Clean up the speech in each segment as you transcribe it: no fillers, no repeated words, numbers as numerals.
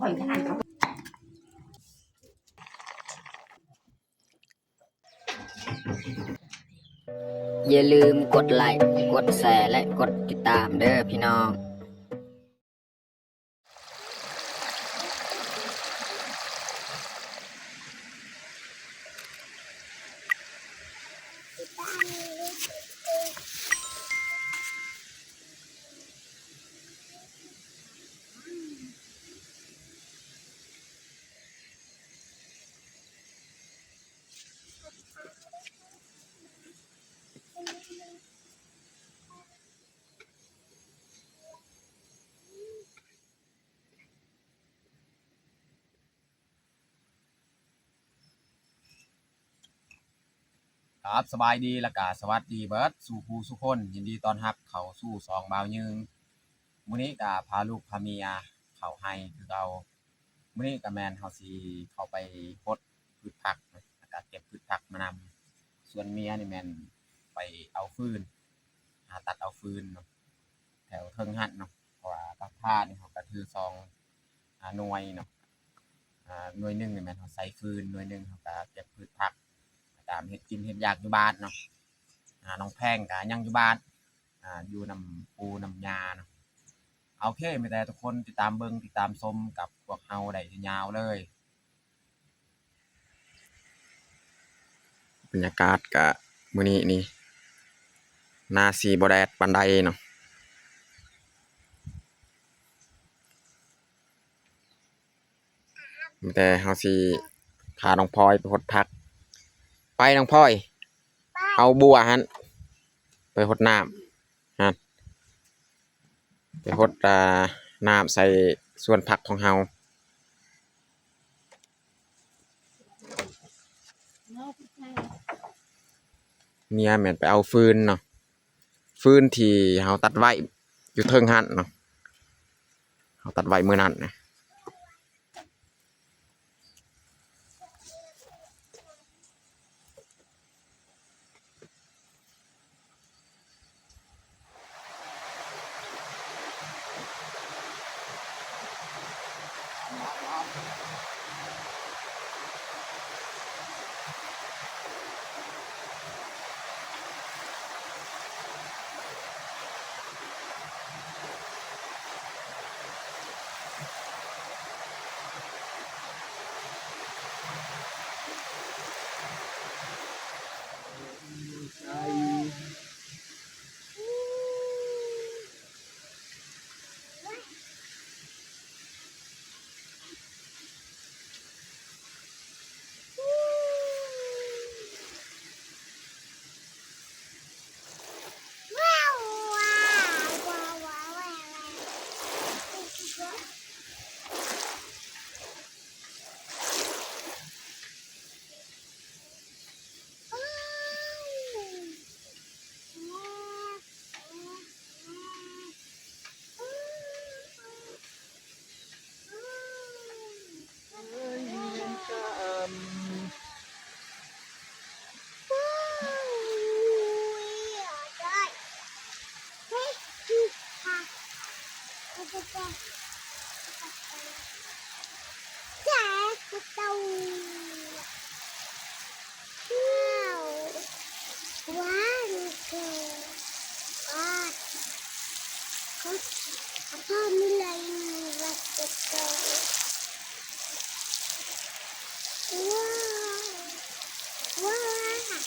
อยขนาดเขาอย่าลืมกดไลค์กดแชร์และกดติดตามเด้อพี่น้องครับสบายดีและกาสวัสดีเบิร์ดสู่ผู้สุคนยินดีต้อนรับเข้าสู่ซองบ่าวยืงมื้อนี้ก็พาลูกพาเมียเข้าให้คือเรามื้อนี้ก็แม่นเฮาสิเข้าไปพดพืชผักแล้วก็เก็บพืชผักมานำส่วนเมียนี่แม่นไปเอาฟืนตัดเอาฟืนเนาะแถวเทิงหั้นเนาะเพราะว่าตักผ้านี่เฮาก็ถือซองหน่วยเนาะหน่วยหนึงนี่แม่นเฮาใส่ฟืนหน่วยหนึงเฮาก็เก็บพืชผักตามเฮ็ดกินเฮ็ดอยากอยู่บ้านเนาะน้องแพงก็ยังอยู่บ้านอยู่นำปูนำยาเนาะโอเคมีแต่ทุกคนติดตามเบิ่งติดตามชมกับพวกเฮาได้ยาวๆเลยบรรยากาศก็มื้อนี้นี่นาสีบ่แดดปานใดเนาะมีแต่เฮาสิพาน้องพลอยไปหดผักไปน้องพลอยเอาบัวหั่นไปหดน้ำหั่นไปหดน้ำใส่ส่วนผักของเฮาเมียแม่นไปเอาฟืนเนาะฟืนที่เฮาตัดไว้อยู่เทิงหั่นเนาะเฮาตัดไว้มื้อนั้นนะพ่อมีอะไรมาจะเจอว้าวว้าว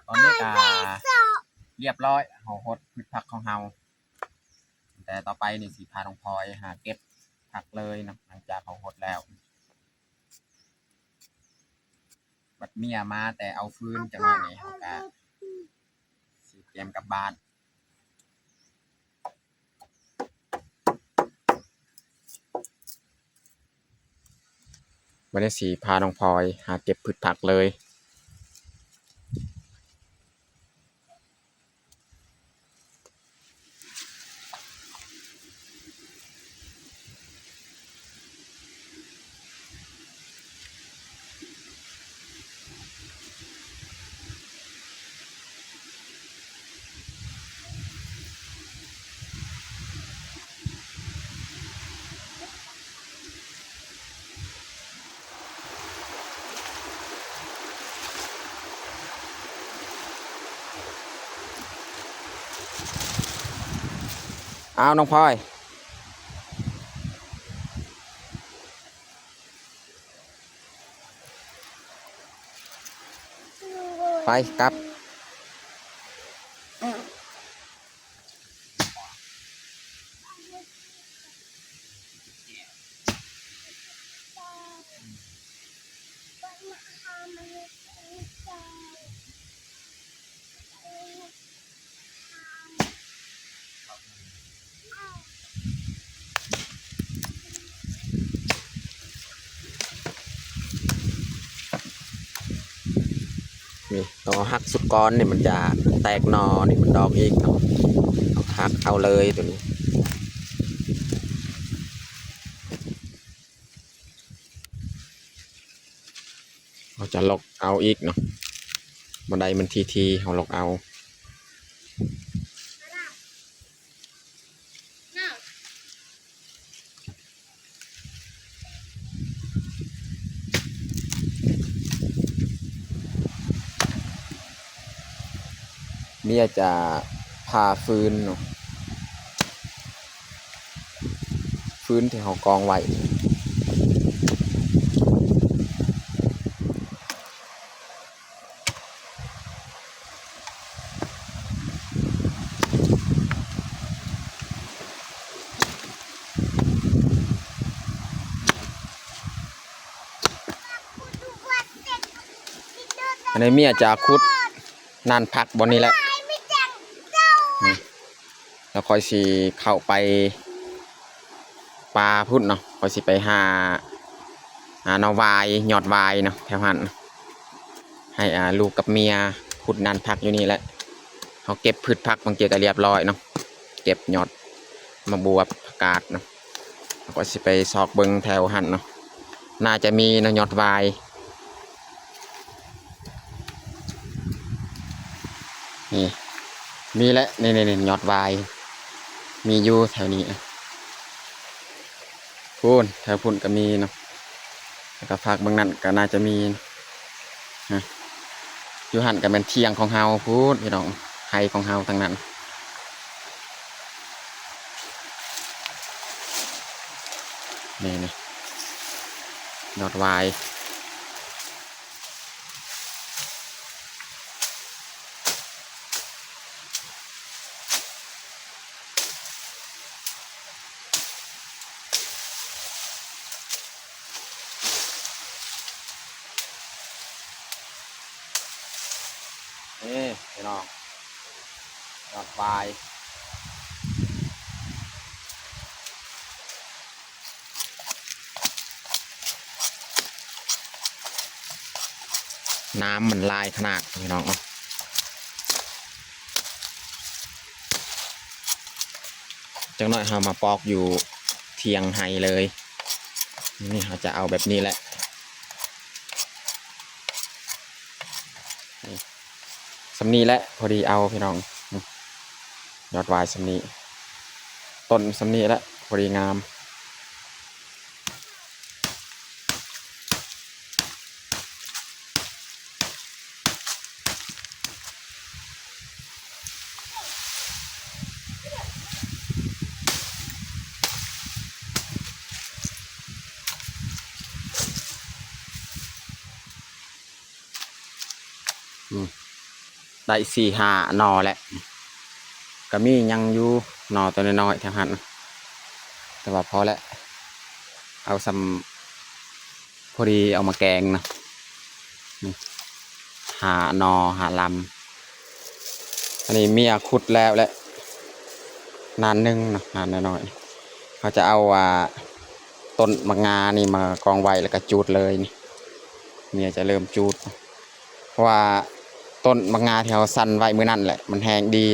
ตอนนี้ก็เรียบร้อยเฮาหดพืชผักของเฮาแต่ต่อไปนี่สิพาน้องพลอยหาเก็บผักเลยเนาะหลังจากเฮาหดแล้วบัดเมียมาแต่เอาฟืนจังหวะนี้เฮาก็สิพ ตรียมกลับบ้านวันนี้สีพาน้องพลอยหาเก็บพืชผักเลยเอาน้องพลอยไปกลับนี่ต่อหักสุดก้อนนี่มันจะแตกหนอนี่มันดอกอีกเนาะเอาหักเอาเลยตัวนี้เราจะลอกเอาอีกเนาะบันไดมันทีเราลอกเอาเมียจะพาฟืนเนาะฟืนที่เรากองไว้อันนี้เมียจะคุดนานพักบนนี้แหละแล้วคอยสิเข้าไปปลาพุ่นเนาะคอยสิไปหาหนอวายยอดวายเนาะแถวหันให้ลูกกับเมียขุดนานพักอยู่นี่แหละเขาเก็บพืชผักบางเกียก็เรียบร้อยเนาะเก็บยอดมาบวบผักกาดเนาะแล้วก็สิไปซอกเบิงแถวหันเนาะน่าจะมีเนาะยอดวายนี่มีแล้วนี่ยอดวายมีอยู่แถวนี้พูนแถวพูนก็มีเนาะแล้วก็ภาคบางนั้นก็น่าจะมีนะอยู่หันก็เป็นเทียงของเฮาพูดพี่น้องไฮของเฮาทั้งนั้นนี่ยอดวายนี่พี่น้องยอดวายน้ำมันลายขนาดพี่น้องจังหน่อยเรามาปอกอยู่เทียงไฮเลยนี่เราจะเอาแบบนี้แหละสำนีแหละพอดีเอาพี่น้องยอดวายสำนีต้นสำนีแล้วพอดีงามได้4-5 หนอแหละก็มียังอยู่หนอตัวน้อยๆแถวหันแต่ว่าพอแล้วเอาซ้ำพอดีเอามาแกงนะหาหนอหาล อันนี้เมียขุดแล้วแหละนานนึงนะนานน้อยๆเขาจะเอาต้นมะงานี่มากองไว้แล้วก็จูดเลยนี่เมียจะเริ่มจูดเพราะว่าต้นมะงาที่เขาสั่นไว้มื้อนั่นแหละมันแห้งดี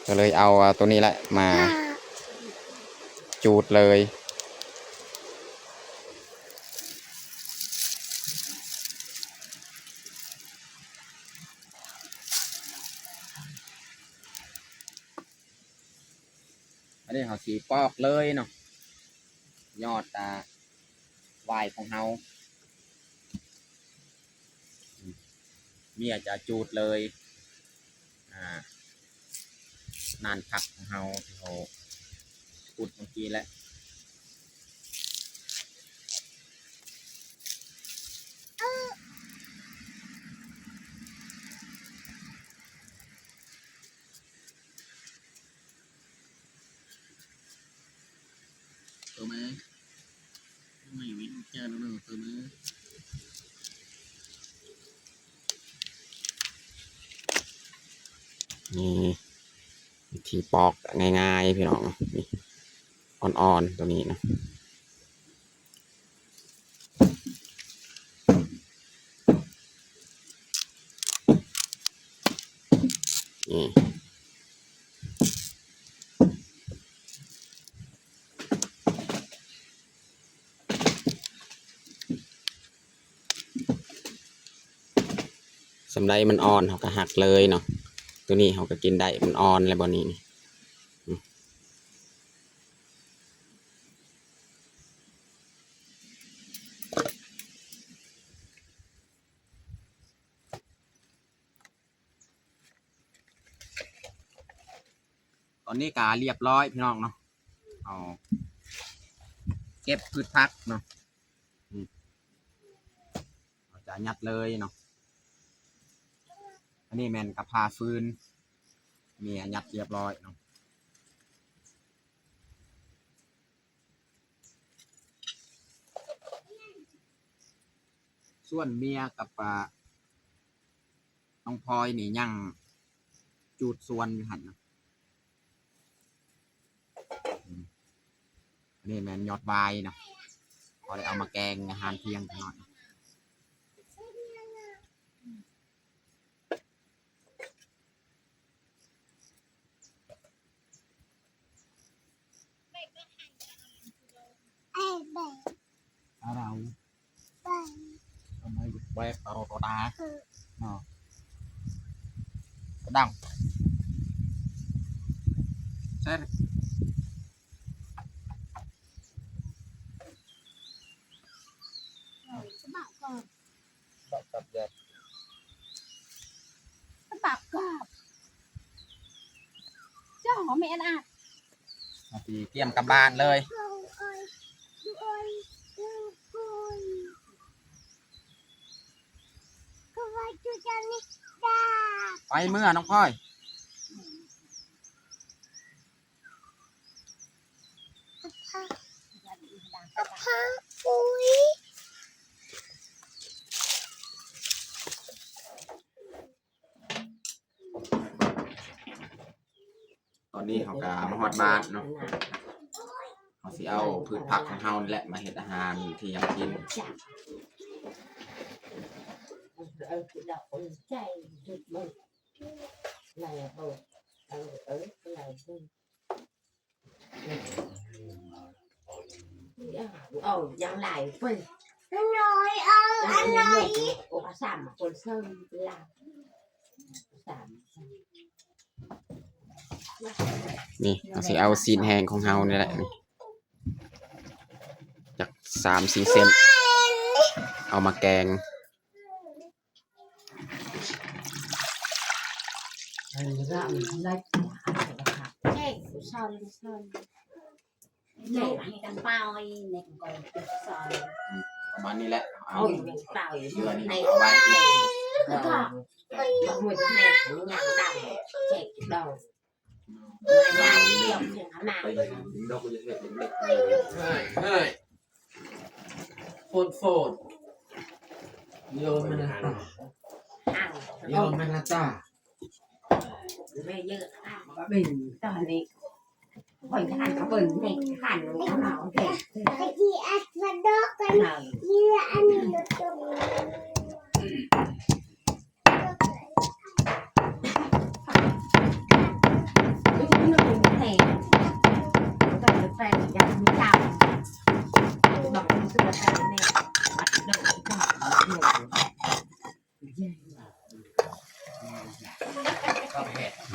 ก็เลยเอาตัวนี้แหละมาจูดเลยอันนี้เขาสีปอกเลยเนาะยอดวายของเฮาเมียจะจูดเลยนานผักของเฮาที่เขาขุดเมื่อกี้แหละตัวมือไม่วิ่งเจอแล้วตัวมือนี่วิธีปอกง่ายๆพี่น้องนี่อ่อนๆตัวนี้นะนี่สำไรมันอ่อนเขาก็หักเลยเนาะตัวนี้เขาก็กินได้มันอ่อนอะไรบนนี้ตอนนี้กาเรียบร้อยพี่น้องเนาะเอาเก็บพืชพักเนาะเราจะยัดเลยเนาะอันนี้แมนกับพาฟืนมียัดเรียบร้อยเนาะส่วนเมียกับน้องพลอยนี่ยังจูดส่วนอยู่หันนะอันนี้แมนยอดวายนะพอได้เอามาแกงอาหารเที่ยงหน่อยเราทำไมแบกเราตัวดาดังใช่bạc cọp กับแยก bạc cọp cho họ mẹ ăn ตีเตรียมกลับบ้านเลย ไปเมื่อน้องพลอยตอนนี้เขากะมาฮอดบ้านเนาะเขาสิเอาพืชผักของเฮานี่แหละมาเฮ็ดอาหารที่ยังกินยังไหลเพิ่น anh ơi anh ơi โอ้สามคนเซิงลาสาม นี่เขาสิเอาซีนแห้งของเฮานี่แหละนี่จาก3-4 เซนเอามาแกงHey, sorry, sorry. Này anh đang bao này còn sorry. ประมาณนี้แหละเอา Ôi, mình bao เดือนนี้ này เอาไว้ này. Cứ thọ. Mọi người cái này cũng nhàng đằng chạy đầu. Mà nhà đi dòng thì nó mà. ไปดอกก็จะเฮ็ดเล็ก เฮ้ยโฟนโยนมันนะ Ăn. โยนมันนะจ้า ไม่เยอะก็bìnhตอนนี้คนขันก็bình nàyขันnó màu thì ไอ้ที่อัดมาดอกกัน nào เยื่ออันนี้ตรงนี้ cái nó cũng thèm có thể phải dành như chào bằng cái sự là cái này bắt đầu cái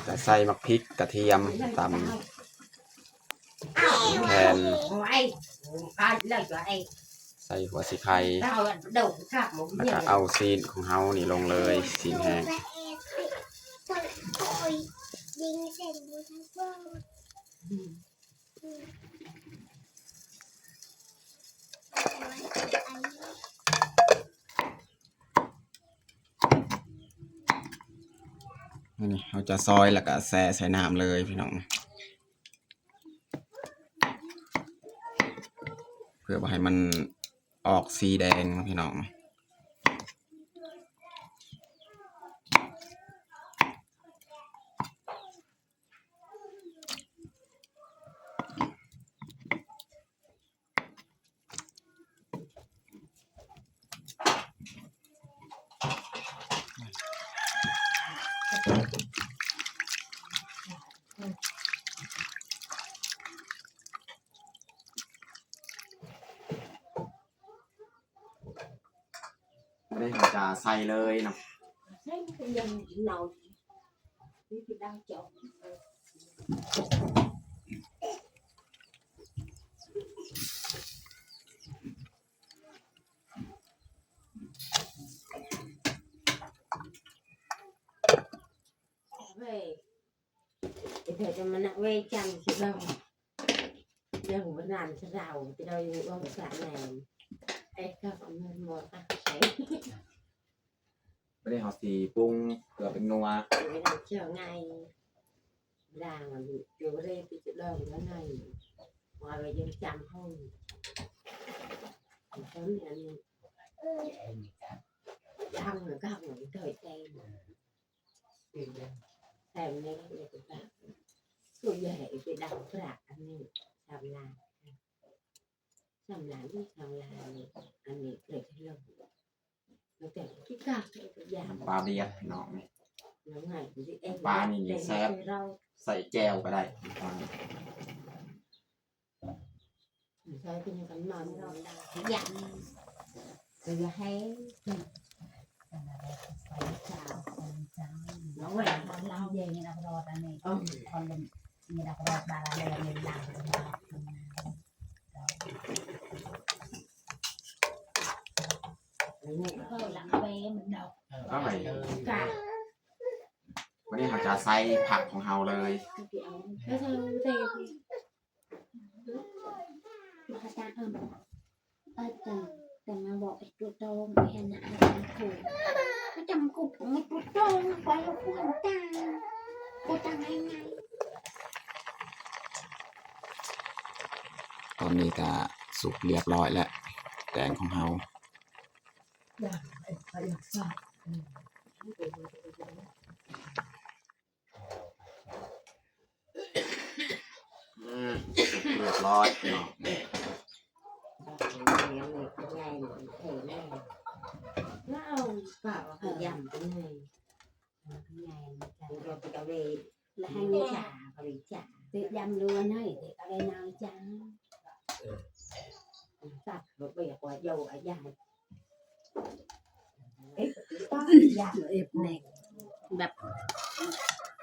จะใส่มักพริกกระเทียมตำแทน ngoài ai lấy cho anh ใส่หัวสิไข่ tao là đầu cả một แล้ว nhiều ก็เอาซีนของเฮานี่ลงเลยซีนแห้ง ยิงเสร็จบูทั้งโลก นี่เราจะซอยแล้วก็แซ่ใส่น้ำเลยพี่น้องเพื่อบ่ให้มันออกสีแดงพี่น้องไม่ได้เราจะใส่เลยเนาะ thấy cái dân nào cái đang chọn về để cho mình nặng về chăn chứ đâu dân vẫn làm cho giàu thì đâu có một dạng này đây các bạn một à đấy ไม่ได้เราสีปรุงเกลือเป็นนัว cái này chờ ngày làng là kiểu đây thì chữ đầu cái này ngoài về dân chăm không sớm thì anh chăm rồi các người thời tây thèm nên để tụi bạn tôi về cái đầu rạc anh này làm đi làm anh này để cái lồng nó kể cái cà cái giảm ปลาเดียดพี่น้อง nó ngày thì em Ba nhìn để xếp. cái rau ใส่แจวก็ได้ rồi thì những cái món rau đào cái giảm rồi là hay nó vậy เราเย็นเรารอตอนนี้ ông คนมีเรารอบาลาเลยมีหลัง này เขาหลังเป้มันดอก ก็ไป cả วันนี้เราจะใส่ผักของเฮาเลย cái kiểu cái sao thế thì มาตาแต่มาบอกไอ้ตัวโตไม่เห็นนะไอ้ถูกก็จำกูไม่ตัวโตไปแล้วกูเห็นตากูตาไง ตอนนี้ก็สุกเรียบร้อยแล้วแกงของเฮา phải được sao เรียบร้อยเนาะ nó bảo phải giảm cái này rồi cái đó về là hai mươi trả và bị trả tự dăm luôn ấy để ở đây nào chăng sạch rồi bây giờ quả dầu ở dài giảm ép nàyแบบ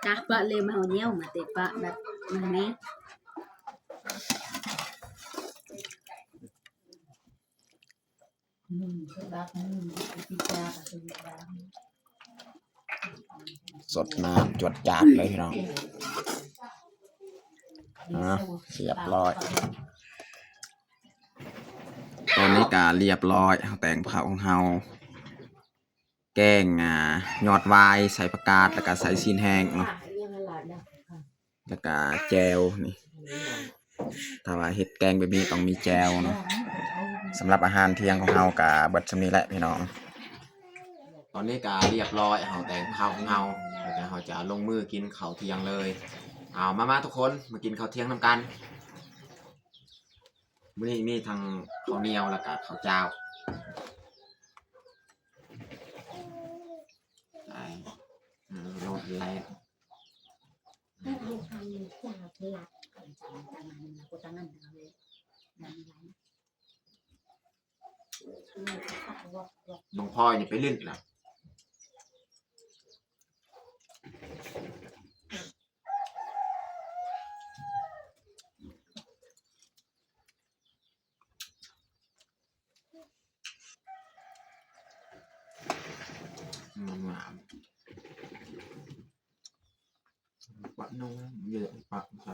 กะปะเลยมาเอาเนี้ยมาเตะปะแบบมันนี้ สดน้ำจวดจาดเลยพี่น้องเรียบร้อยตอนนี้ก็เรียบร้อยเอาแต่งเผาของเฮาแกงยอดวายใส่ผักกาดแล้วก็ใส่ซีนแห้งเนาะแล้วก็แจวนี่ถ้าว่าเฮ็ดแกงแบบนี้ต้องมีแจวเนาะสำหรับอาหารเที่ยงของเฮาก็เบิดสำนี้แหละพี่น้องตอนนี้ก็เรียบร้อยเฮาแต่งเผาของเฮาแล้วก็เฮา เขาจะลงมือกินข้าวเที่ยงเลยเอามาทุกคนมากินข้าวเที่ยงนำกันมื้อนี้มีทั้งข้าวเหนียวแล้วก็ข้าวเจ้าไอ้รสแรง ถ้าเอาทำมันจะพลัดก่อนจังมันนะกูตั้งนั่นเอาเลยนั่นไร น้องพลอยนี่ไปเล่นแล้วงามปะน้องเยอะปะใส่